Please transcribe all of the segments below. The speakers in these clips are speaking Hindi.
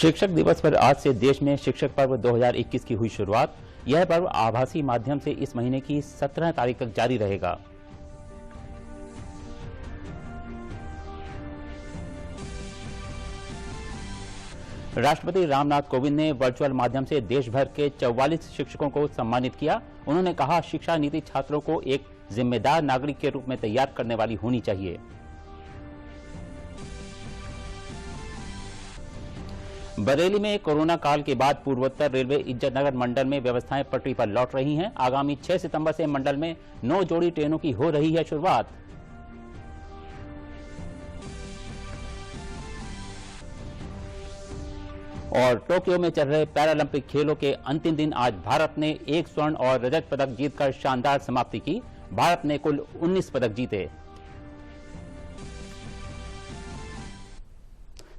शिक्षक दिवस पर आज से देश में शिक्षक पर्व 2021 की हुई शुरुआत। यह पर्व आभासी माध्यम से इस महीने की 17 तारीख तक जारी रहेगा। राष्ट्रपति रामनाथ कोविंद ने वर्चुअल माध्यम से देश भर के 44 शिक्षकों को सम्मानित किया। उन्होंने कहा, शिक्षा नीति छात्रों को एक जिम्मेदार नागरिक के रूप में तैयार करने वाली होनी चाहिए। बरेली में कोरोना काल के बाद पूर्वोत्तर रेलवे इज्जतनगर मंडल में व्यवस्थाएं पटरी पर लौट रही हैं। आगामी 6 सितंबर से मंडल में 9 जोड़ी ट्रेनों की हो रही है शुरुआत। और टोक्यो में चल रहे पैरालंपिक खेलों के अंतिम दिन आज भारत ने 1 स्वर्ण और रजत पदक जीतकर शानदार समाप्ति की। भारत ने कुल 19 पदक जीते।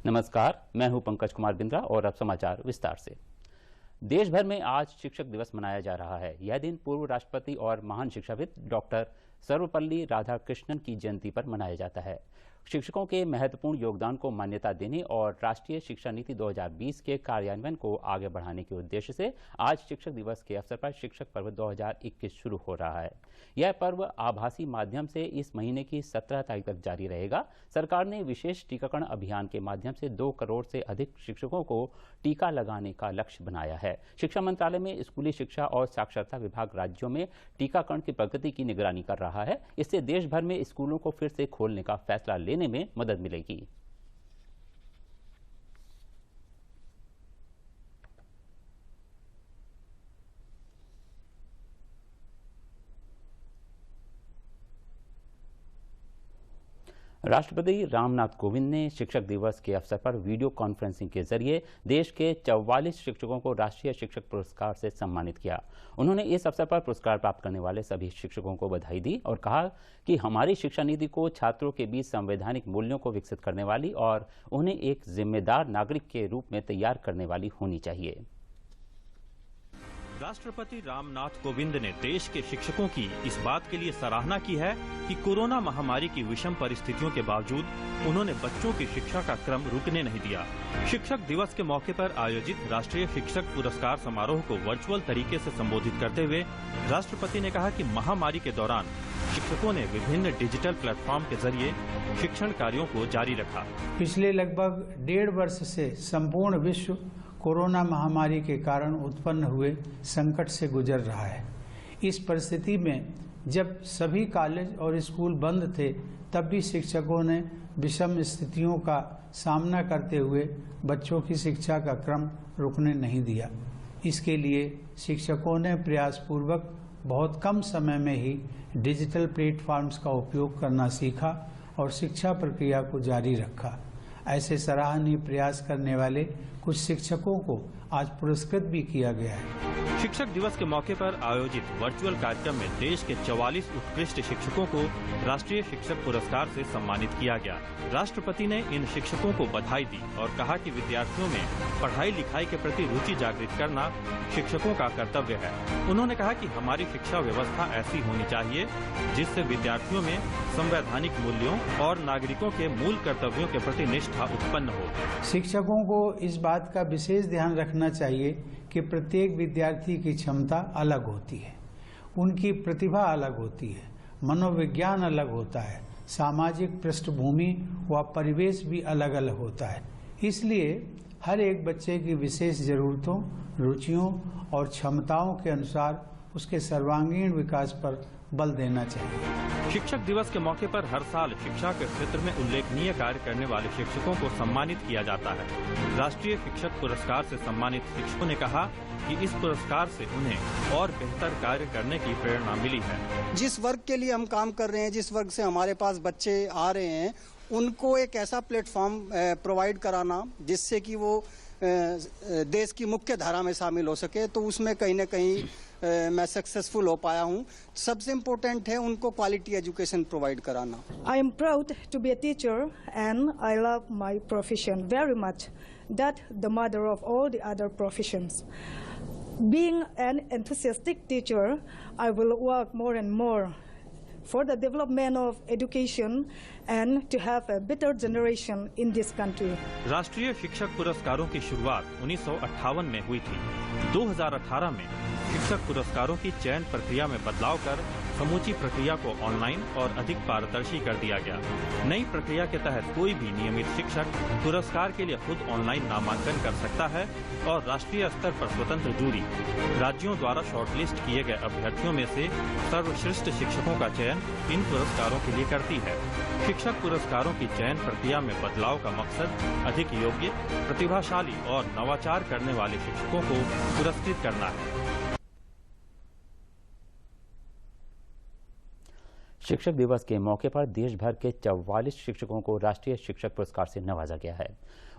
नमस्कार, मैं हूं पंकज कुमार बिंद्रा और अब समाचार विस्तार से। देश भर में आज शिक्षक दिवस मनाया जा रहा है। यह दिन पूर्व राष्ट्रपति और महान शिक्षाविद डॉक्टर सर्वपल्ली राधाकृष्णन की जयंती पर मनाया जाता है। शिक्षकों के महत्वपूर्ण योगदान को मान्यता देने और राष्ट्रीय शिक्षा नीति 2020 के कार्यान्वयन को आगे बढ़ाने के उद्देश्य से आज शिक्षक दिवस के अवसर पर शिक्षक पर्व 2021 शुरू हो रहा है। यह पर्व आभासी माध्यम से इस महीने की 17 तारीख तक जारी रहेगा। सरकार ने विशेष टीकाकरण अभियान के माध्यम से 2 करोड़ से अधिक शिक्षकों को टीका लगाने का लक्ष्य बनाया है। शिक्षा मंत्रालय में स्कूली शिक्षा और साक्षरता विभाग राज्यों में टीकाकरण की प्रगति की निगरानी कर रहा है। इससे देश भर में स्कूलों को फिर से खोलने का फैसला लेने में मदद मिलेगी। राष्ट्रपति रामनाथ कोविंद ने शिक्षक दिवस के अवसर पर वीडियो कॉन्फ्रेंसिंग के जरिए देश के 44 शिक्षकों को राष्ट्रीय शिक्षक पुरस्कार से सम्मानित किया। उन्होंने इस अवसर पर पुरस्कार प्राप्त करने वाले सभी शिक्षकों को बधाई दी और कहा कि हमारी शिक्षा नीति को छात्रों के बीच संवैधानिक मूल्यों को विकसित करने वाली और उन्हें एक जिम्मेदार नागरिक के रूप में तैयार करने वाली होनी चाहिए। राष्ट्रपति रामनाथ कोविंद ने देश के शिक्षकों की इस बात के लिए सराहना की है कि कोरोना महामारी की विषम परिस्थितियों के बावजूद उन्होंने बच्चों की शिक्षा का क्रम रुकने नहीं दिया। शिक्षक दिवस के मौके पर आयोजित राष्ट्रीय शिक्षक पुरस्कार समारोह को वर्चुअल तरीके से संबोधित करते हुए राष्ट्रपति ने कहा कि महामारी के दौरान शिक्षकों ने विभिन्न डिजिटल प्लेटफॉर्म के जरिए शिक्षण कार्यों को जारी रखा। पिछले लगभग 1.5 वर्ष से संपूर्ण विश्व कोरोना महामारी के कारण उत्पन्न हुए संकट से गुजर रहा है। इस परिस्थिति में जब सभी कॉलेज और स्कूल बंद थे, तब भी शिक्षकों ने विषम स्थितियों का सामना करते हुए बच्चों की शिक्षा का क्रम रुकने नहीं दिया। इसके लिए शिक्षकों ने प्रयासपूर्वक बहुत कम समय में ही डिजिटल प्लेटफॉर्म्स का उपयोग करना सीखा और शिक्षा प्रक्रिया को जारी रखा। ऐसे सराहनीय प्रयास करने वाले कुछ शिक्षकों को आज पुरस्कृत भी किया गया है। शिक्षक दिवस के मौके पर आयोजित वर्चुअल कार्यक्रम में देश के 44 उत्कृष्ट शिक्षकों को राष्ट्रीय शिक्षक पुरस्कार से सम्मानित किया गया। राष्ट्रपति ने इन शिक्षकों को बधाई दी और कहा कि विद्यार्थियों में पढ़ाई लिखाई के प्रति रुचि जागृत करना शिक्षकों का कर्तव्य है। उन्होंने कहा कि हमारी शिक्षा व्यवस्था ऐसी होनी चाहिए जिससे विद्यार्थियों में संवैधानिक मूल्यों और नागरिकों के मूल कर्तव्यों के प्रति निष्ठा उत्पन्न हो। शिक्षकों को इस बात का विशेष ध्यान रखना चाहिए कि प्रत्येक विद्यार्थी की क्षमता अलग होती है, उनकी प्रतिभा अलग होती है, मनोविज्ञान अलग होता है, सामाजिक पृष्ठभूमि व परिवेश भी अलग अलग होता है। इसलिए हर एक बच्चे की विशेष जरूरतों, रुचियों और क्षमताओं के अनुसार उसके सर्वांगीण विकास पर बल देना चाहिए। शिक्षक दिवस के मौके पर हर साल शिक्षा के क्षेत्र में उल्लेखनीय कार्य करने वाले शिक्षकों को सम्मानित किया जाता है। राष्ट्रीय शिक्षक पुरस्कार से सम्मानित शिक्षकों ने कहा कि इस पुरस्कार से उन्हें और बेहतर कार्य करने की प्रेरणा मिली है। जिस वर्ग के लिए हम काम कर रहे हैं, जिस वर्ग से हमारे पास बच्चे आ रहे हैं, उनको एक ऐसा प्लेटफॉर्म प्रोवाइड कराना जिससे कि वो देश की मुख्य धारा में शामिल हो सके, तो उसमें कहीं न कहीं मैं सक्सेसफुल हो पाया हूँ। सबसे इम्पोर्टेंट है उनको क्वालिटी एजुकेशन प्रोवाइड कराना। I am proud to be a teacher and I love my profession very much. That the mother of all the other professions. Being an enthusiastic teacher, I will work more and more for the development of education and to have a better generation in this country. राष्ट्रीय शिक्षक पुरस्कारों की शुरुआत 1958 में हुई थी। 2018 में शिक्षक पुरस्कारों की चयन प्रक्रिया में बदलाव कर समूची प्रक्रिया को ऑनलाइन और अधिक पारदर्शी कर दिया गया। नई प्रक्रिया के तहत कोई भी नियमित शिक्षक पुरस्कार के लिए खुद ऑनलाइन नामांकन कर सकता है और राष्ट्रीय स्तर पर स्वतंत्र जूरी राज्यों द्वारा शॉर्टलिस्ट किए गए अभ्यर्थियों में से सर्वश्रेष्ठ शिक्षकों का चयन इन पुरस्कारों के लिए करती है। शिक्षक पुरस्कारों की चयन प्रक्रिया में बदलाव का मकसद अधिक योग्य, प्रतिभाशाली और नवाचार करने वाले शिक्षकों को पुरस्कृत करना है। शिक्षक दिवस के मौके पर देश भर के 44 शिक्षकों को राष्ट्रीय शिक्षक पुरस्कार से नवाजा गया है।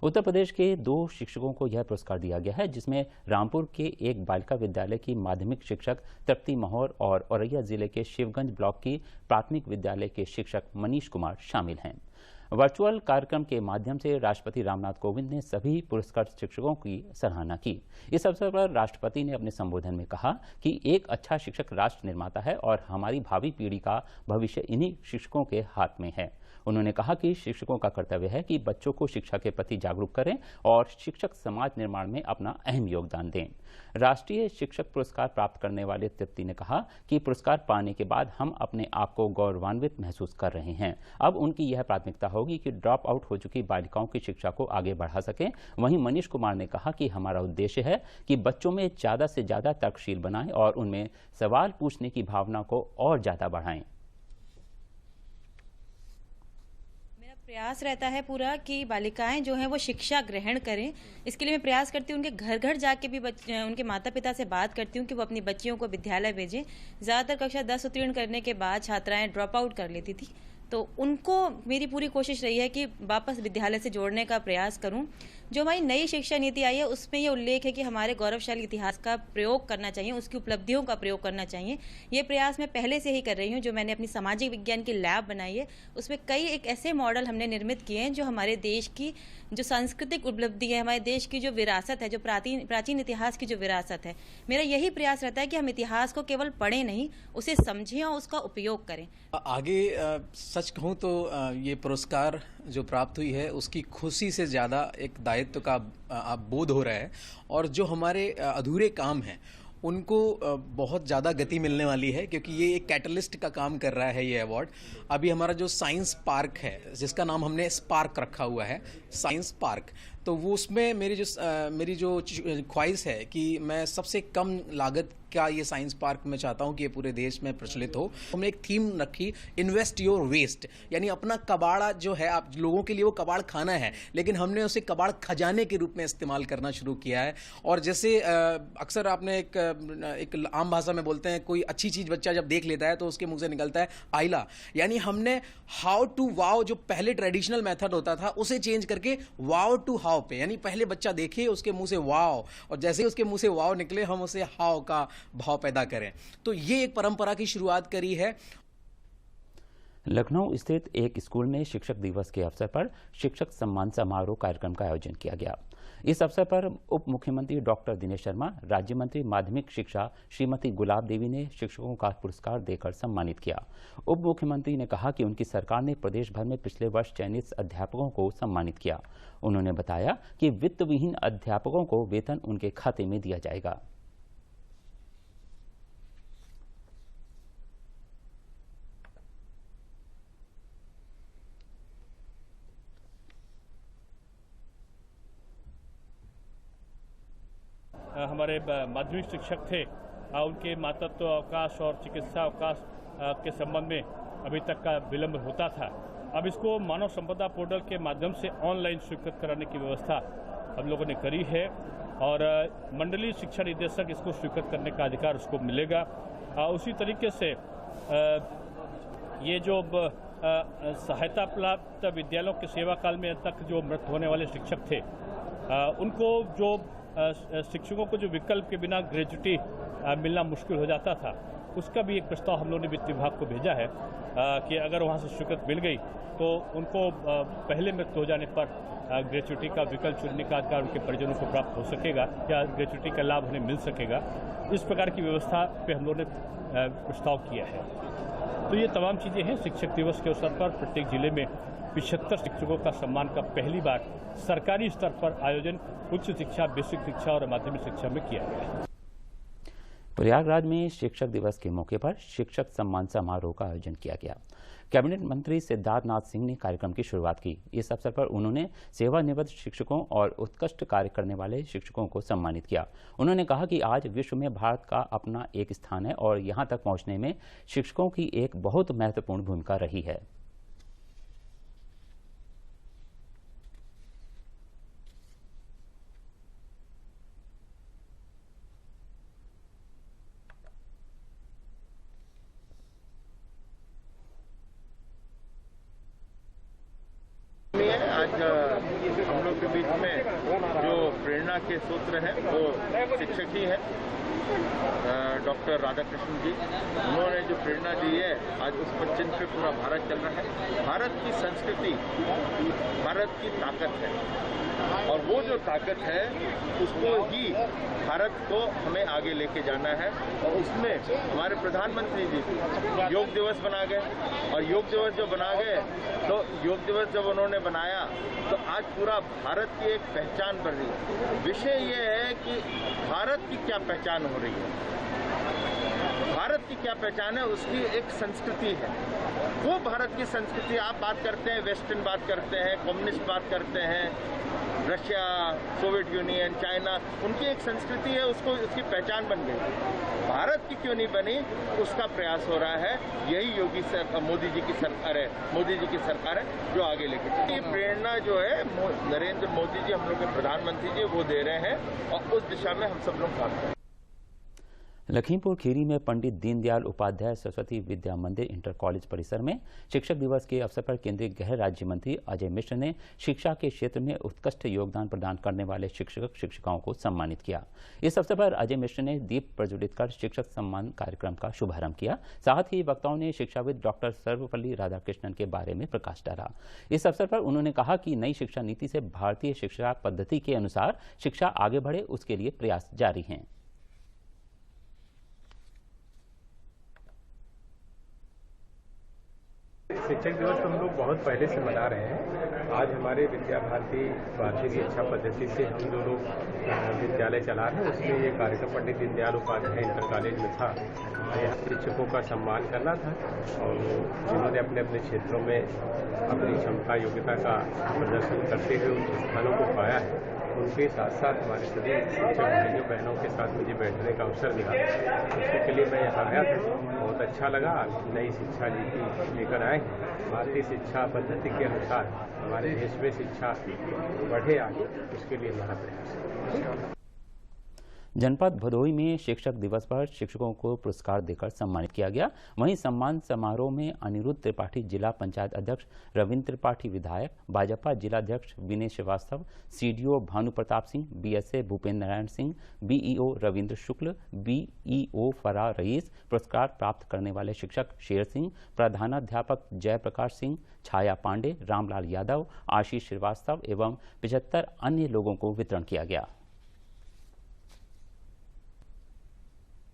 उत्तर प्रदेश के 2 शिक्षकों को यह पुरस्कार दिया गया है, जिसमें रामपुर के एक बालिका विद्यालय की माध्यमिक शिक्षक तृप्ति महौर और औरैया जिले के शिवगंज ब्लॉक की प्राथमिक विद्यालय के शिक्षक मनीष कुमार शामिल हैं। वर्चुअल कार्यक्रम के माध्यम से राष्ट्रपति रामनाथ कोविंद ने सभी पुरस्कृत शिक्षकों की सराहना की। इस अवसर पर राष्ट्रपति ने अपने संबोधन में कहा कि एक अच्छा शिक्षक राष्ट्र निर्माता है और हमारी भावी पीढ़ी का भविष्य इन्हीं शिक्षकों के हाथ में है। उन्होंने कहा कि शिक्षकों का कर्तव्य है कि बच्चों को शिक्षा के प्रति जागरूक करें और शिक्षक समाज निर्माण में अपना अहम योगदान दें। राष्ट्रीय शिक्षक पुरस्कार प्राप्त करने वाले तृप्ति ने कहा कि पुरस्कार पाने के बाद हम अपने आप को गौरवान्वित महसूस कर रहे हैं। अब उनकी यह प्राथमिकता होगी कि ड्रॉप आउट हो चुकी बालिकाओं की शिक्षा को आगे बढ़ा सकें। वहीं मनीष कुमार ने कहा कि हमारा उद्देश्य है कि बच्चों में ज़्यादा से ज़्यादा तर्कशील बनाएं और उनमें सवाल पूछने की भावना को और ज़्यादा बढ़ाएं। प्रयास रहता है पूरा कि बालिकाएं जो हैं वो शिक्षा ग्रहण करें। इसके लिए मैं प्रयास करती हूँ उनके घर घर जाके भी उनके माता पिता से बात करती हूँ कि वो अपनी बच्चियों को विद्यालय भेजें। ज़्यादातर कक्षा 10 उत्तीर्ण करने के बाद छात्राएं ड्रॉप आउट कर लेती थी, तो उनको मेरी पूरी कोशिश रही है कि वापस विद्यालय से जोड़ने का प्रयास करूं। जो हमारी नई शिक्षा नीति आई है उसमें ये उल्लेख है कि हमारे गौरवशाली इतिहास का प्रयोग करना चाहिए, उसकी उपलब्धियों का प्रयोग करना चाहिए। ये प्रयास मैं पहले से ही कर रही हूँ। जो मैंने अपनी सामाजिक विज्ञान की लैब बनाई है उसमें कई एक ऐसे मॉडल हमने निर्मित किए हैं जो हमारे देश की जो सांस्कृतिक उपलब्धि है, हमारे देश की जो विरासत है, जो प्राचीन इतिहास की जो विरासत है, मेरा यही प्रयास रहता है कि हम इतिहास को केवल पढ़ें नहीं, उसे समझें और उसका उपयोग करें। आगे सच कहूँ तो ये पुरस्कार जो प्राप्त हुई है उसकी खुशी से ज़्यादा एक दायित्व का बोध हो रहा है और जो हमारे अधूरे काम हैं उनको बहुत ज़्यादा गति मिलने वाली है, क्योंकि ये एक कैटलिस्ट का काम कर रहा है ये अवार्ड। अभी हमारा जो साइंस पार्क है जिसका नाम हमने स्पार्क रखा हुआ है, साइंस पार्क, तो वो उसमें मेरी जो ख्वाहिश है कि मैं सबसे कम लागत का ये साइंस पार्क मैं चाहता हूँ कि ये पूरे देश में प्रचलित हो। हमने एक थीम रखी, इन्वेस्ट योर वेस्ट, यानी अपना कबाड़ा जो है, आप लोगों के लिए वो कबाड़ खाना है लेकिन हमने उसे कबाड़ खजाने के रूप में इस्तेमाल करना शुरू किया है। और जैसे अक्सर आपने एक आम भाषा में बोलते हैं, कोई अच्छी चीज़ बच्चा जब देख लेता है तो उसके मुंह से निकलता है आइला, यानी हमने हाउ टू वाओ जो पहले ट्रेडिशनल मेथड होता था उसे चेंज करके वाओ टू हाउ पे, यानी पहले बच्चा देखे उसके मुंह से वाओ और जैसे ही उसके मुंह से वाओ निकले हम उसे हाउ का भाव पैदा करें। तो ये एक परंपरा की शुरुआत करी है। लखनऊ स्थित एक स्कूल में शिक्षक दिवस के अवसर पर शिक्षक सम्मान समारोह कार्यक्रम का आयोजन किया गया। इस अवसर पर उप मुख्यमंत्री डॉक्टर दिनेश शर्मा, राज्य मंत्री माध्यमिक शिक्षा श्रीमती गुलाब देवी ने शिक्षकों का पुरस्कार देकर सम्मानित किया। उप मुख्यमंत्री ने कहा कि उनकी सरकार ने प्रदेश भर में पिछले वर्ष चयनित अध्यापकों को सम्मानित किया। उन्होंने बताया कि वित्त विहीन अध्यापकों को वेतन उनके खाते में दिया जाएगा। हमारे माध्यमिक शिक्षक थे, उनके मातृत्व अवकाश और चिकित्सा अवकाश के संबंध में अभी तक का विलंब होता था। अब इसको मानव संपदा पोर्टल के माध्यम से ऑनलाइन स्वीकृत कराने की व्यवस्था हम लोगों ने करी है और मंडलीय शिक्षा निदेशक इसको स्वीकृत करने का अधिकार उसको मिलेगा। उसी तरीके से ये जो सहायता प्राप्त विद्यालयों के सेवा काल में तक जो मृत होने वाले शिक्षक थे, उनको जो शिक्षकों को जो विकल्प के बिना ग्रेजुटी मिलना मुश्किल हो जाता था, उसका भी एक प्रस्ताव हम लोगों ने वित्त विभाग को भेजा है कि अगर वहाँ से स्वीकृत मिल गई तो उनको पहले मृत्यु हो जाने पर ग्रेजुटी का विकल्प चुनने का अधिकार उनके परिजनों को प्राप्त हो सकेगा या ग्रेजुटी का लाभ उन्हें मिल सकेगा। इस प्रकार की व्यवस्था पे हम लोगों ने प्रस्ताव किया है। तो ये तमाम चीज़ें हैं। शिक्षक दिवस के अवसर पर प्रत्येक जिले में 75 शिक्षकों का सम्मान का पहली बार सरकारी स्तर पर आयोजन उच्च शिक्षा, बेसिक शिक्षा और माध्यमिक शिक्षा में किया गया है। प्रयागराज में शिक्षक दिवस के मौके पर शिक्षक सम्मान समारोह का आयोजन किया गया। कैबिनेट मंत्री सिद्धार्थनाथ सिंह ने कार्यक्रम की शुरुआत की। इस अवसर पर उन्होंने सेवानिवृत्त शिक्षकों और उत्कृष्ट कार्य करने वाले शिक्षकों को सम्मानित किया। उन्होंने कहा कि आज विश्व में भारत का अपना एक स्थान है और यहां तक पहुंचने में शिक्षकों की एक बहुत महत्वपूर्ण भूमिका रही है। आज हम लोग के बीच में जो प्रेरणा के सूत्र हैं वो शिक्षक ही है, डॉक्टर राधाकृष्णन जी। उन्होंने जो प्रेरणा दी है, आज उस पर जिन पे पूरा भारत चल रहा है। भारत की संस्कृति भारत की ताकत है और वो जो ताकत है उसको ही भारत को हमें आगे लेके जाना है। और उसमें हमारे प्रधानमंत्री जी योग दिवस बना गए और योग दिवस जो बना गए तो योग दिवस जब उन्होंने बनाया तो आज पूरा भारत की एक पहचान बन रही है। विषय ये है कि भारत की क्या पहचान हो रही है, भारत की क्या पहचान है, उसकी एक संस्कृति है। वो भारत की संस्कृति, आप बात करते हैं वेस्टर्न, बात करते हैं कम्युनिस्ट, बात करते हैं रशिया, सोवियत यूनियन, चाइना, उनकी एक संस्कृति है, उसको उसकी पहचान बन गई। भारत की क्यों नहीं बनी, उसका प्रयास हो रहा है। यही मोदी जी की सरकार है, मोदी जी की सरकार है जो आगे लेके। ये प्रेरणा जो है नरेंद्र मोदी जी, हम लोग के प्रधानमंत्री जी, वो दे रहे हैं और उस दिशा में हम सब लोग काम कर रहे हैं। लखीमपुर खीरी में पंडित दीनदयाल उपाध्याय सरस्वती विद्या मंदिर इंटर कॉलेज परिसर में शिक्षक दिवस के अवसर पर केंद्रीय गृह राज्य मंत्री अजय मिश्र ने शिक्षा के क्षेत्र में उत्कृष्ट योगदान प्रदान करने वाले शिक्षक शिक्षिकाओं को सम्मानित किया। इस अवसर पर अजय मिश्र ने दीप प्रज्वलित कर शिक्षक सम्मान कार्यक्रम का शुभारंभ किया। साथ ही वक्ताओं ने शिक्षाविद डॉक्टर सर्वपल्ली राधाकृष्णन के बारे में प्रकाश डाला। इस अवसर पर उन्होंने कहा कि नई शिक्षा नीति से भारतीय शिक्षा पद्धति के अनुसार शिक्षा आगे बढ़े, उसके लिए प्रयास जारी हैं। शिक्षक दिवस तो हम लोग बहुत पहले से मना रहे हैं। आज हमारे विद्या भारती भारतीय शिक्षा पद्धति से हम जो लोग विद्यालय चला रहे हैं उसमें ये कार्यक्रम पंडित दीनदयाल उपाध्याय इंटर कॉलेज में था। यहाँ शिक्षकों का सम्मान करना था और जिन्होंने अपने अपने क्षेत्रों में अपनी क्षमता योग्यता का प्रदर्शन करते हुए उन स्थानों को पाया है, उनके साथ साथ हमारे सभी शिक्षक भाइयों बहनों के साथ मुझे बैठने का अवसर मिला। उसके लिए मैं यहाँ आया था। बहुत अच्छा लगा। नई शिक्षा नीति लेकर आए, भारतीय शिक्षा पद्धति के अनुसार हमारे देश में शिक्षा बढ़े आगे, उसके लिए हमारा प्रयास है। जनपद भदोही में शिक्षक दिवस पर शिक्षकों को पुरस्कार देकर सम्मानित किया गया। वहीं सम्मान समारोह में अनिरुद्ध त्रिपाठी जिला पंचायत अध्यक्ष, रविंद्र त्रिपाठी विधायक, भाजपा जिलाध्यक्ष Vinay Srivastava, CDO Bhanu Pratap Singh, BSA Bhupendra Narayan Singh, BEO Ravindra Shukla, BEO फरार रईस, पुरस्कार प्राप्त करने वाले शिक्षक शेर सिंह, प्रधानाध्यापक जयप्रकाश सिंह, छाया पांडे, रामलाल यादव, आशीष श्रीवास्तव एवं 75 अन्य लोगों को वितरण किया गया।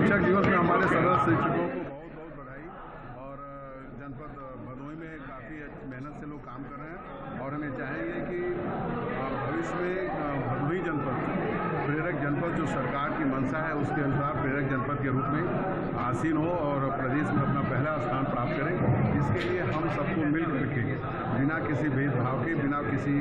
शिक्षक दिवस में हमारे सभी शिक्षकों को बहुत बहुत बधाई। और जनपद भदोही में काफ़ी मेहनत से लोग काम कर रहे हैं और हमें चाहेंगे कि भविष्य में भदोही जनपद प्रेरक जनपद जो सरकार की मंशा है उसके अनुसार प्रेरक जनपद के रूप में आसीन हो और प्रदेश में अपना पहला स्थान प्राप्त करें। इसके लिए हम सबको मिलकर के बिना किसी भेदभाव के, बिना किसी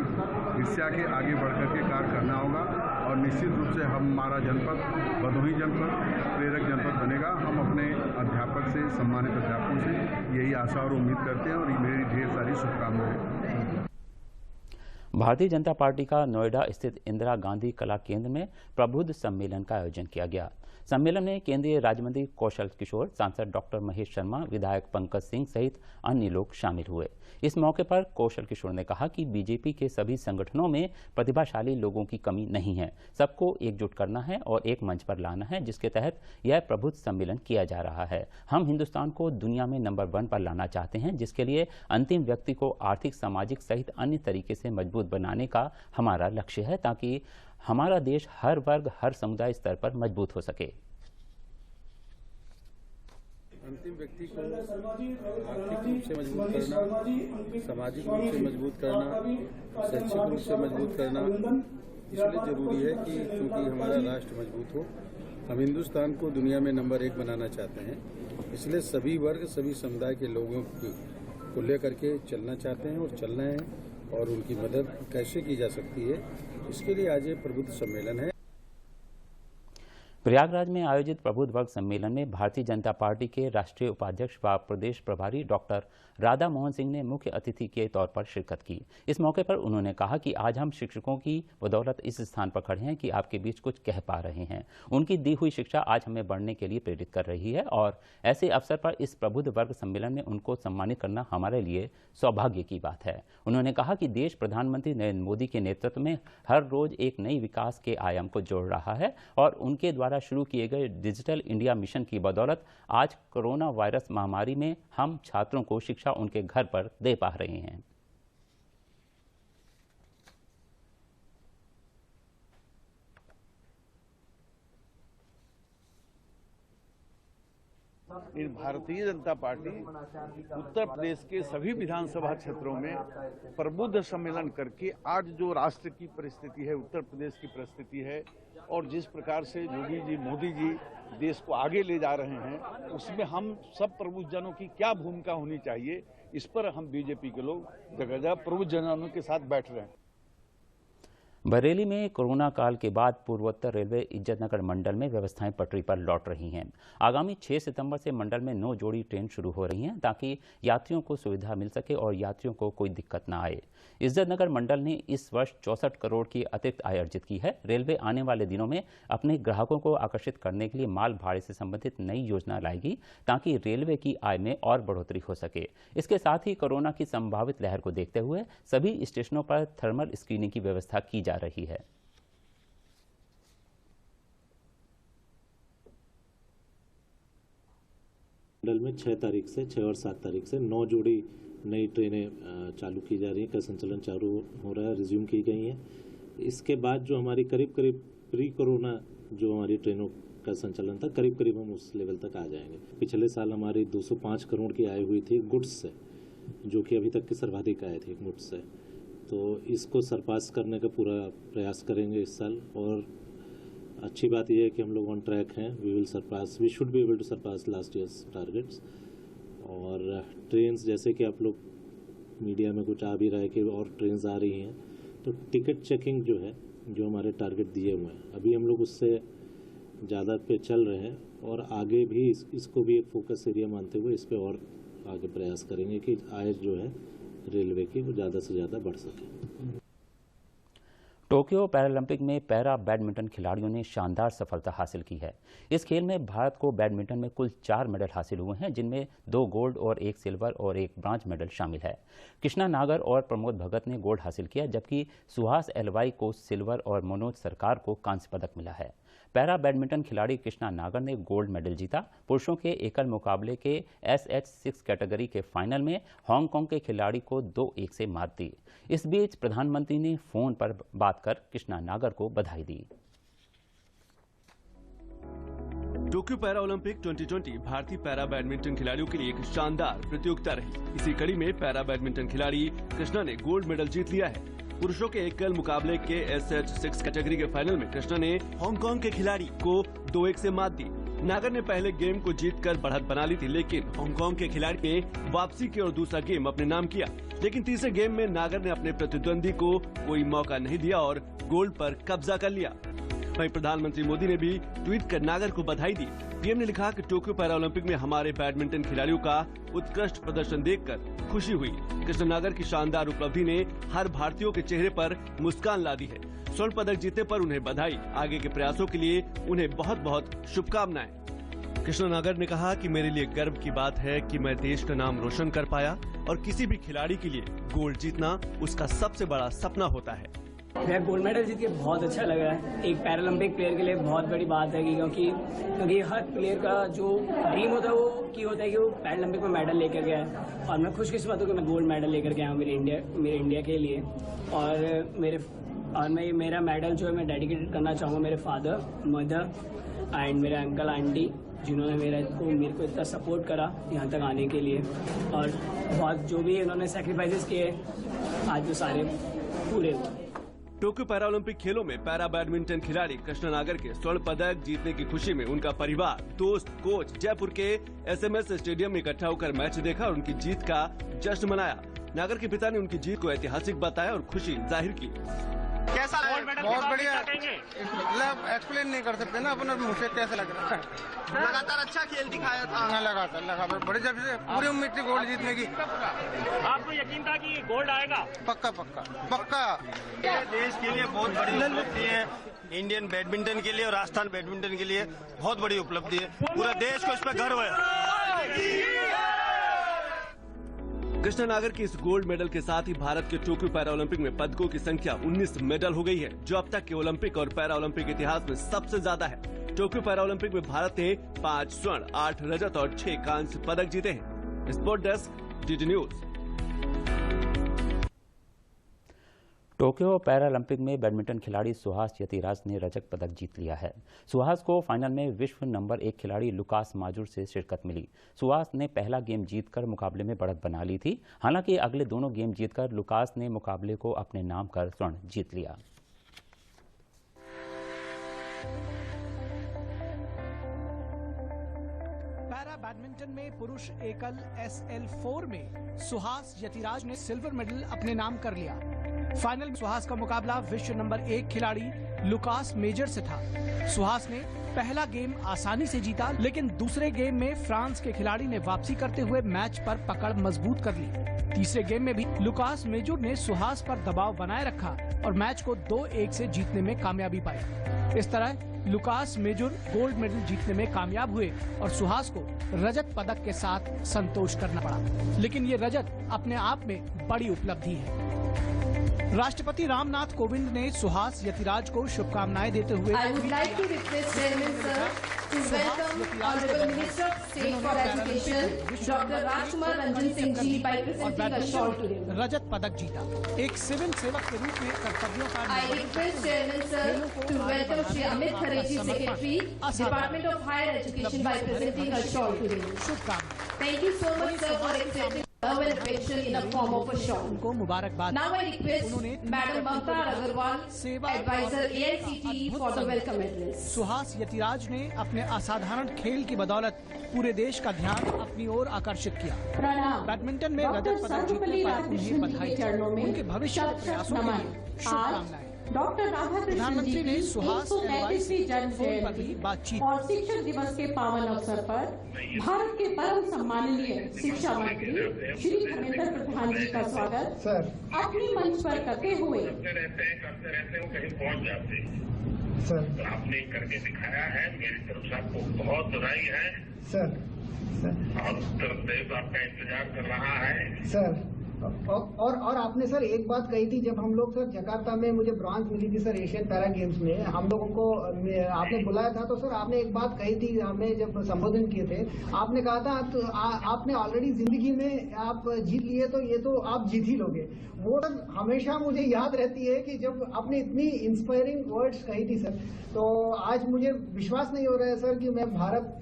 ईर्ष्या के आगे बढ़कर के कार्य करना होगा और निश्चित रूप से हमारा जनपद भदोही जनपद प्रेरक जनपद बनेगा। हम अपने अध्यापक से, सम्मानित अध्यापकों से यही आशा और उम्मीद करते हैं और मेरी ढेर सारी शुभकामनाएं। भारतीय जनता पार्टी का नोएडा स्थित इंदिरा गांधी कला केंद्र में प्रबुद्ध सम्मेलन का आयोजन किया गया। सम्मेलन में केंद्रीय राज्य मंत्री कौशल किशोर, सांसद डॉक्टर महेश शर्मा, विधायक पंकज सिंह सहित अन्य लोग शामिल हुए। इस मौके पर कौशल किशोर ने कहा कि बीजेपी के सभी संगठनों में प्रतिभाशाली लोगों की कमी नहीं है, सबको एकजुट करना है और एक मंच पर लाना है, जिसके तहत यह प्रबुद्ध सम्मेलन किया जा रहा है। हम हिंदुस्तान को दुनिया में नंबर 1 पर लाना चाहते हैं, जिसके लिए अंतिम व्यक्ति को आर्थिक, सामाजिक सहित अन्य तरीके से मजबूत बनाने का हमारा लक्ष्य है, ताकि हमारा देश हर वर्ग, हर समुदाय स्तर पर मजबूत हो सके। अंतिम व्यक्ति को आर्थिक रूप से मजबूत करना, सामाजिक रूप से मजबूत करना, शैक्षिक रूप से मजबूत करना इसलिए जरूरी है कि क्योंकि हमारा राष्ट्र मजबूत हो। हम हिंदुस्तान को दुनिया में नंबर 1 बनाना चाहते हैं, इसलिए सभी वर्ग, सभी समुदाय के लोगों को लेकर के चलना चाहते हैं और चलना है, और उनकी मदद कैसे की जा सकती है इसके लिए आज ये प्रबुद्ध सम्मेलन है। प्रयागराज में आयोजित प्रबुद्ध वर्ग सम्मेलन में भारतीय जनता पार्टी के राष्ट्रीय उपाध्यक्ष व प्रदेश प्रभारी डॉक्टर राधा मोहन सिंह ने मुख्य अतिथि के तौर पर शिरकत की। इस मौके पर उन्होंने कहा कि आज हम शिक्षकों की बदौलत इस स्थान पर खड़े हैं कि आपके बीच कुछ कह पा रहे हैं। उनकी दी हुई शिक्षा आज हमें बढ़ने के लिए प्रेरित कर रही है और ऐसे अवसर पर इस प्रबुद्ध वर्ग सम्मेलन में उनको सम्मानित करना हमारे लिए सौभाग्य की बात है। उन्होंने कहा कि देश प्रधानमंत्री नरेंद्र मोदी के नेतृत्व में हर रोज एक नई विकास के आयाम को जोड़ रहा है और उनके द्वारा शुरू किए गए डिजिटल इंडिया मिशन की बदौलत आज कोरोना वायरस महामारी में हम छात्रों को शिक्षा उनके घर पर दे पा रहे हैं। इन भारतीय जनता पार्टी उत्तर प्रदेश के सभी विधानसभा क्षेत्रों में प्रबुद्ध सम्मेलन करके आज जो राष्ट्र की परिस्थिति है, उत्तर प्रदेश की परिस्थिति है और जिस प्रकार से योगी जी, मोदी जी देश को आगे ले जा रहे हैं, उसमें हम सब प्रबुद्ध जनों की क्या भूमिका होनी चाहिए, इस पर हम बीजेपी के लोग जगह जगह प्रबुद्ध जनों के साथ बैठ रहे हैं। बरेली में कोरोना काल के बाद पूर्वोत्तर रेलवे इज्जतनगर मंडल में व्यवस्थाएं पटरी पर लौट रही हैं। आगामी 6 सितंबर से मंडल में 9 जोड़ी ट्रेन शुरू हो रही हैं ताकि यात्रियों को सुविधा मिल सके और यात्रियों को कोई दिक्कत ना आए। इज्जतनगर मंडल ने इस वर्ष 64 करोड़ की अतिरिक्त आय अर्जित की है। रेलवे आने वाले दिनों में अपने ग्राहकों को आकर्षित करने के लिए माल भाड़े से संबंधित नई योजना लाएगी ताकि रेलवे की आय में और बढ़ोतरी हो सके। इसके साथ ही कोरोना की संभावित लहर को देखते हुए सभी स्टेशनों पर थर्मल स्क्रीनिंग की व्यवस्था की जा रही है। मंडल में 6 तारीख से 6 और 7 तारीख से 9 जोड़ी नई ट्रेनें चालू की जा रही हैं, का संचालन चालू हो रहा है, रिज्यूम की गई हैं। इसके बाद जो हमारी करीब प्री कोरोना जो हमारी ट्रेनों का संचालन था, करीब हम उस लेवल तक आ जाएंगे। पिछले साल हमारी 205 करोड़ की आय हुई थी गुड्स से, जो कि अभी तक की सर्वाधिक आय थी गुड्स से। तो इसको सरपास करने का पूरा प्रयास करेंगे इस साल। और अच्छी बात यह है कि हम लोग ऑन ट्रैक हैं। We should be able to surpass last year's targets. और ट्रेन्स, जैसे कि आप लोग मीडिया में कुछ आ भी रहा है कि और ट्रेन्स आ रही हैं, तो टिकट चेकिंग जो है, जो हमारे टारगेट दिए हुए हैं, अभी हम लोग उससे ज़्यादा पे चल रहे हैं और आगे भी इसको भी एक फोकस एरिया मानते हुए इस पर और आगे प्रयास करेंगे कि आय जो है रेलवे की वो ज़्यादा से ज़्यादा बढ़ सके। टोक्यो पैरालंपिक में पैरा बैडमिंटन खिलाड़ियों ने शानदार सफलता हासिल की है। इस खेल में भारत को बैडमिंटन में कुल 4 मेडल हासिल हुए हैं, जिनमें 2 गोल्ड और 1 सिल्वर और 1 ब्रॉन्ज मेडल शामिल है। कृष्णा नागर और प्रमोद भगत ने गोल्ड हासिल किया, जबकि सुहास एलवाई को सिल्वर और मनोज सरकार को कांस्य पदक मिला है। पैरा बैडमिंटन खिलाड़ी कृष्णा नागर ने गोल्ड मेडल जीता। पुरुषों के एकल मुकाबले के SH6 कैटेगरी के फाइनल में हांगकांग के खिलाड़ी को 2-1 से मात दी। इस बीच प्रधानमंत्री ने फोन पर बात कर कृष्णा नागर को बधाई दी। टोक्यो पैरा ओलंपिक 2020 भारतीय पैरा बैडमिंटन खिलाड़ियों के लिए एक शानदार प्रतियोगिता रही। इसी कड़ी में पैरा बैडमिंटन खिलाड़ी कृष्णा ने गोल्ड मेडल जीत लिया है। पुरुषों के एकल मुकाबले के SH6 कैटेगरी के फाइनल में कृष्णा ने हांगकांग के खिलाड़ी को 2-1 से मात दी। नागर ने पहले गेम को जीतकर बढ़त बना ली थी, लेकिन हांगकांग के खिलाड़ी ने वापसी की और दूसरा गेम अपने नाम किया। लेकिन तीसरे गेम में नागर ने अपने प्रतिद्वंदी को कोई मौका नहीं दिया और गोल्ड पर कब्जा कर लिया। वहीं प्रधानमंत्री मोदी ने भी ट्वीट कर नागर को बधाई दी। पीएम ने लिखा कि टोक्यो पैरालंपिक में हमारे बैडमिंटन खिलाड़ियों का उत्कृष्ट प्रदर्शन देखकर खुशी हुई। कृष्ण नागर की शानदार उपलब्धि ने हर भारतीयों के चेहरे पर मुस्कान ला दी है। स्वर्ण पदक जीतने पर उन्हें बधाई। आगे के प्रयासों के लिए उन्हें बहुत बहुत शुभकामनाएं। कृष्ण नागर ने कहा कि मेरे लिए गर्व की बात है कि मैं देश का नाम रोशन कर पाया और किसी भी खिलाड़ी के लिए गोल्ड जीतना उसका सबसे बड़ा सपना होता है। मैं गोल्ड मेडल जीत के बहुत अच्छा लगा है। एक पैरालंपिक प्लेयर के लिए बहुत बड़ी बात है क्योंकि हर प्लेयर का जो ड्रीम होता है वो होता है कि वो पैरालंपिक में मेडल लेकर गया है और मैं खुशकिस्मत हूँ कि मैं गोल्ड मेडल लेकर गया हूँ मेरे इंडिया के लिए। और मेरा मेडल जो है मैं डेडिकेटेड करना चाहूँगा मेरे फादर, मदर एंड मेरे अंकल आंटी जिन्होंने मेरे को इतना सपोर्ट करा यहाँ तक आने के लिए, और बहुत जो भी उन्होंने सैक्रिफाइसेस किए आज वो सारे पूरे हुए। टोक्यो पैरालंपिक खेलों में पैरा बैडमिंटन खिलाड़ी कृष्णा नागर के स्वर्ण पदक जीतने की खुशी में उनका परिवार, दोस्त, कोच जयपुर के SMS स्टेडियम में इकट्ठा होकर मैच देखा और उनकी जीत का जश्न मनाया। नागर के पिता ने उनकी जीत को ऐतिहासिक बताया और खुशी जाहिर की। कैसा लगा? बहुत बढ़िया, मतलब एक्सप्लेन नहीं कर सकते ना अपन मुझे कैसे लग रहा है। लगातार अच्छा खेल दिखाया था। लगातार बड़े जब से पूरी उम्मीद थी गोल्ड जीतने की। आपको यकीन था कि गोल्ड आएगा? पक्का। ये देश के लिए बहुत बड़ी उपलब्धि है, इंडियन बैडमिंटन के लिए और राजस्थान बैडमिंटन के लिए बहुत बड़ी उपलब्धि है। पूरा देश को इस पर गर्व है। कृष्णा नागर की इस गोल्ड मेडल के साथ ही भारत के टोक्यो पैरालंपिक में पदकों की संख्या 19 मेडल हो गई है, जो अब तक के ओलंपिक और पैरालंपिक इतिहास में सबसे ज्यादा है। टोक्यो पैरालंपिक में भारत ने 5 स्वर्ण, 8 रजत और 6 कांस्य पदक जीते हैं। Sport desk, DD news. Tokyo Paralympic में बैडमिंटन खिलाड़ी सुहास यतिराज ने रजत पदक जीत लिया है। सुहास को फाइनल में विश्व नंबर 1 खिलाड़ी लुकास माजुर से शिरकत मिली। सुहास ने पहला गेम जीतकर मुकाबले में बढ़त बना ली थी। हालांकि अगले दोनों गेम जीतकर लुकास ने मुकाबले को अपने नाम कर स्वर्ण जीत लिया। पैरा बैडमिंटन में पुरुष एकल SL4 में सुहास यतिराज ने सिल्वर मेडल अपने नाम कर लिया। फाइनल में सुहास का मुकाबला विश्व नंबर 1 खिलाड़ी लुकास मेजर से था। सुहास ने पहला गेम आसानी से जीता, लेकिन दूसरे गेम में फ्रांस के खिलाड़ी ने वापसी करते हुए मैच पर पकड़ मजबूत कर ली। तीसरे गेम में भी लुकास मेजर ने सुहास पर दबाव बनाए रखा और मैच को 2-1 से जीतने में कामयाबी पाई। इस तरह लुकास मेजर गोल्ड मेडल जीतने में कामयाब हुए और सुहास को रजत पदक के साथ संतोष करना पड़ा। लेकिन ये रजत अपने आप में बड़ी उपलब्धि है। राष्ट्रपति रामनाथ कोविंद ने सुहास यतिराज को शुभकामनाएं देते हुए I would like to request Chairman sir to welcome Honorable Minister of State for Education Dr. Rajkumar Ranjan Singh ji by presenting a shawl to him. रजत पदक जीता। एक सिविल सेवक के रूप में कर्तव्यों का I request Chairman sir to welcome Shri Amit Khareji, Secretary, Department of Higher Education by presenting a shawl to him. शुभकामनाएं। Thank you so much sir for accepting love and affection in a form of a shawl. उनको मुबारकबाद। Now I request Madam Mamta Agarwal, Advisor AICTE for the welcome address. Suhas Yathiraj ने अपने असाधारण खेल की बदौलत पूरे देश का ध्यान अपनी ओर आकर्षित किया। बैडमिंटन में रजत पदक जीतने पर उन्हें बधाई। उनके भविष्य के प्रयासों के लिए शुभकामनाएं। डॉक्टर राधाकृष्णन जी की 133वीं जन्म जयंती और शिक्षक दिवस के पावन अवसर पर भारत के परम सम्माननीय शिक्षा मंत्री श्री धर्मेंद्र प्रधान जी का स्वागत अपने मंच पर करते हुए करते रहते हो कहीं पहुंच जाते सर, तो आपने करके दिखाया है। मेरी तरफ से आपको बहुत बधाई है सर। और उत्तर प्रदेश आपका इंतजार कर रहा है सर। और आपने सर एक बात कही थी, जब हम लोग सर जकार्ता में मुझे ब्रॉन्ज मिली थी सर एशियन पैरा गेम्स में, हम लोगों को आपने बुलाया था, तो सर आपने एक बात कही थी, हमें जब संबोधन किए थे, आपने कहा था तो आपने ऑलरेडी जिंदगी में आप जीत लिए, तो ये तो आप जीत ही लोगे। वो हमेशा मुझे याद रहती है कि जब आपने इतनी इंस्पायरिंग वर्ड्स कही थी सर, तो आज मुझे विश्वास नहीं हो रहा है सर कि मैं भारत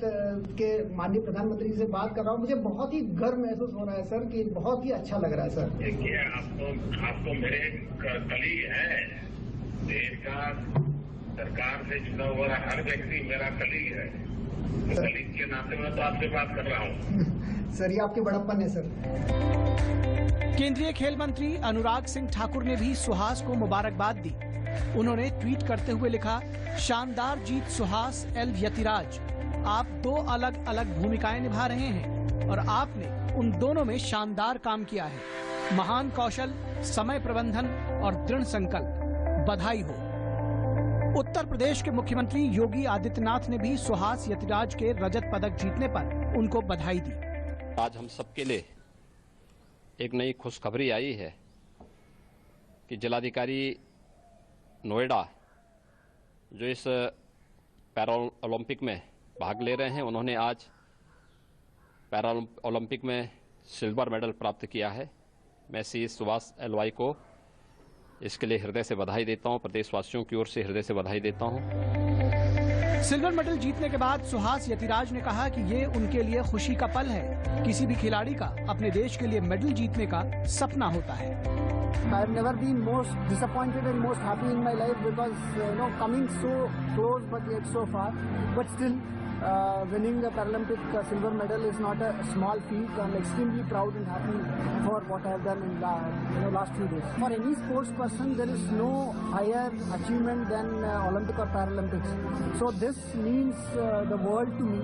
के माननीय प्रधानमंत्री जी से बात कर रहा हूँ। मुझे बहुत ही गर्व महसूस हो रहा है सर कि बहुत ही अच्छा लग रहा है सर। देखिए, आपको मेरे कलीग है, देश का सरकार से जुड़ा हुआ हर व्यक्ति मेरा कलीग है, तो कलीग के नाते मैं तो आपसे बात कर रहा हूँ। सर ये आपके बड़प्पन है सर। केंद्रीय खेल मंत्री अनुराग सिंह ठाकुर ने भी सुहास को मुबारकबाद दी। उन्होंने ट्वीट करते हुए लिखा, शानदार जीत सुहास एल यतिराज, आप 2 अलग अलग भूमिकाएं निभा रहे हैं और आपने उन दोनों में शानदार काम किया है। महान कौशल, समय प्रबंधन और दृढ़ संकल्प, बधाई हो। उत्तर प्रदेश के मुख्यमंत्री योगी आदित्यनाथ ने भी सुहास यतिराज के रजत पदक जीतने पर उनको बधाई दी। आज हम सबके लिए एक नई खुशखबरी आई है कि जिलाधिकारी नोएडा जो इस पैरा ओलंपिक में भाग ले रहे हैं, उन्होंने आज पैरा ओलंपिक में सिल्वर मेडल प्राप्त किया है। मैं सी सुभाष एलवाई को इसके लिए हृदय से बधाई देता हूं, प्रदेशवासियों की ओर से हृदय से बधाई देता हूं। सिल्वर मेडल जीतने के बाद सुहास यतिराज ने कहा कि ये उनके लिए खुशी का पल है। किसी भी खिलाड़ी का अपने देश के लिए मेडल जीतने का सपना होता है। I have never been most disappointed and most happy in my life because coming so close but yet so far. But still, winning the Paralympic silver medal is not a small feat. I'm extremely proud and happy for what I have done in the last few days. For any sports person, there is no higher achievement than Olympic or Paralympics. So this means the world to me.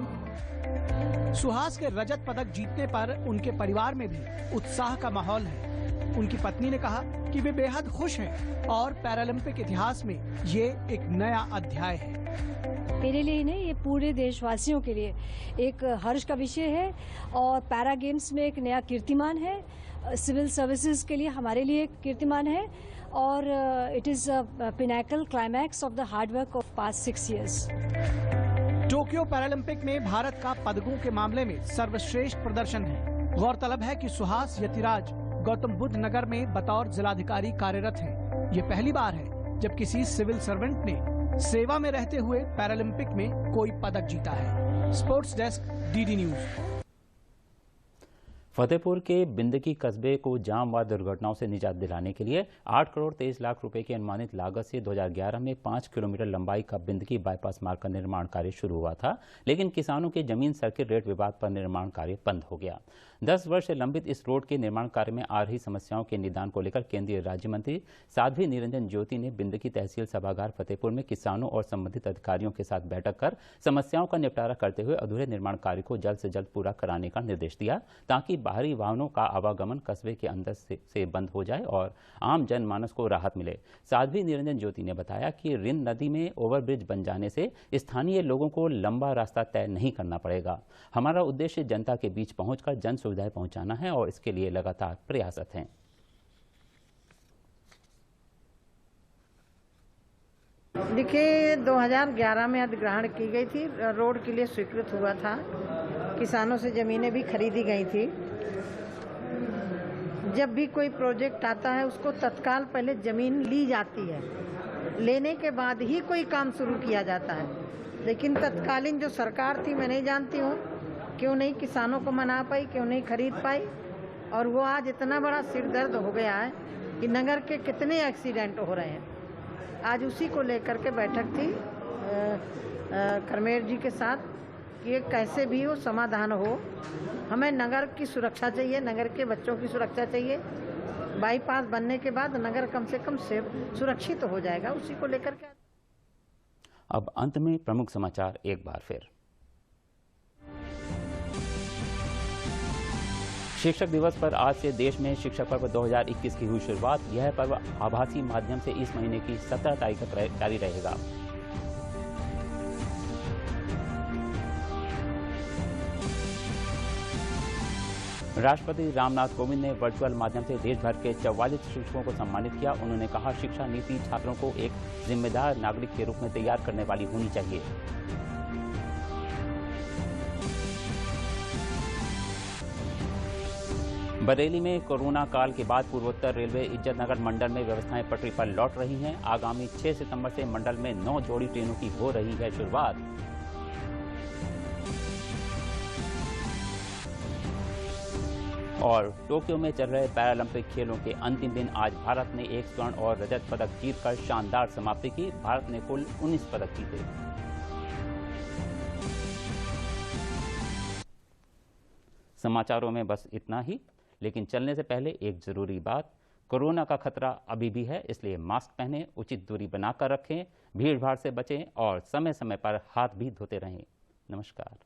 Suhas के रजत पदक जीतने पर उनके परिवार में भी उत्साह का माहौल है। उनकी पत्नी ने कहा कि वे बेहद खुश हैं और पैरालंपिक इतिहास में ये एक नया अध्याय है। मेरे लिए ही नहीं, ये पूरे देशवासियों के लिए एक हर्ष का विषय है और पैरा गेम्स में एक नया कीर्तिमान है। सिविल सर्विसेज के लिए हमारे लिए एक कीर्तिमान है और it is a pinnacle climax of the hard work of past 6 years. Tokyo Paralympic में भारत का पदकों के मामले में सर्वश्रेष्ठ प्रदर्शन है। गौरतलब है कि सुहास यतिराज गौतम बुद्ध नगर में बतौर जिलाधिकारी कार्यरत हैं। ये पहली बार है जब किसी सिविल सर्वेंट ने सेवा में रहते हुए पैरालंपिक में कोई पदक जीता है। Sports desk, DD news. Fatehpur के बिंदकी कस्बे को जाम व दुर्घटनाओं से निजात दिलाने के लिए 8 करोड़ 23 लाख रुपए की अनुमानित लागत से 2011 में 5 किलोमीटर लंबाई का बिंदकी बाईपास मार्ग का निर्माण कार्य शुरू हुआ था, लेकिन किसानों के जमीन सर्किट रेट विवाद पर निर्माण कार्य बंद हो गया। 10 वर्ष से लंबित इस रोड के निर्माण कार्य में आ रही समस्याओं के निदान को लेकर केंद्रीय राज्य मंत्री साध्वी निरंजन ज्योति ने बिंदकी तहसील सभागार फतेहपुर में किसानों और संबंधित अधिकारियों के साथ बैठक कर समस्याओं का निपटारा करते हुए अधूरे निर्माण कार्य को जल्द से जल्द पूरा कराने का निर्देश दिया, ताकि बाहरी वाहनों का आवागमन कस्बे के अंदर से बंद हो जाए और आम जनमानस को राहत मिले। साध्वी निरंजन ज्योति ने बताया कि रिंद नदी में ओवरब्रिज बन जाने से स्थानीय लोगों को लंबा रास्ता तय नहीं करना पड़ेगा। हमारा उद्देश्य जनता के बीच पहुंचकर जन सुविधाएं पहुंचाना है और इसके लिए लगातार प्रयासरत हैं। देखिए, 2011 में अधिग्रहण की गई थी, रोड के लिए स्वीकृत हुआ था, किसानों से जमीनें भी खरीदी गई थी। जब भी कोई प्रोजेक्ट आता है उसको तत्काल पहले जमीन ली जाती है, लेने के बाद ही कोई काम शुरू किया जाता है। लेकिन तत्कालीन जो सरकार थी, मैं नहीं जानती हूँ क्यों नहीं किसानों को मना पाई, क्यों नहीं खरीद पाई, और वो आज इतना बड़ा सिरदर्द हो गया है कि नगर के कितने एक्सीडेंट हो रहे हैं। आज उसी को लेकर के बैठक थी करमेर जी के साथ कि कैसे भी हो समाधान हो। हमें नगर की सुरक्षा चाहिए, नगर के बच्चों की सुरक्षा चाहिए। बाईपास बनने के बाद नगर कम से कम सुरक्षित हो जाएगा, उसी को लेकर के। अब अंत में प्रमुख समाचार एक बार फिर। शिक्षक दिवस पर आज से देश में शिक्षक पर्व 2021 की हुई शुरुआत। यह पर्व आभासी माध्यम से इस महीने की 17 तारीख तक जारी रहेगा। राष्ट्रपति रामनाथ कोविंद ने वर्चुअल माध्यम से देश भर के 44 शिक्षकों को सम्मानित किया। उन्होंने कहा, शिक्षा नीति छात्रों को एक जिम्मेदार नागरिक के रूप में तैयार करने वाली होनी चाहिए। बरेली में कोरोना काल के बाद पूर्वोत्तर रेलवे इज्जतनगर मंडल में व्यवस्थाएं पटरी पर लौट रही हैं। आगामी 6 सितंबर से मंडल में 9 जोड़ी ट्रेनों की हो रही है शुरुआत। और टोक्यो में चल रहे पैरालंपिक खेलों के अंतिम दिन आज भारत ने 1 स्वर्ण और रजत पदक जीतकर शानदार समाप्ति की। भारत ने कुल 19 पदक जीते। समाचारों में बस इतना ही, लेकिन चलने से पहले एक जरूरी बात, कोरोना का खतरा अभी भी है, इसलिए मास्क पहनें, उचित दूरी बनाकर रखें, भीड़ भाड़ से बचें और समय समय पर हाथ भी धोते रहें। नमस्कार।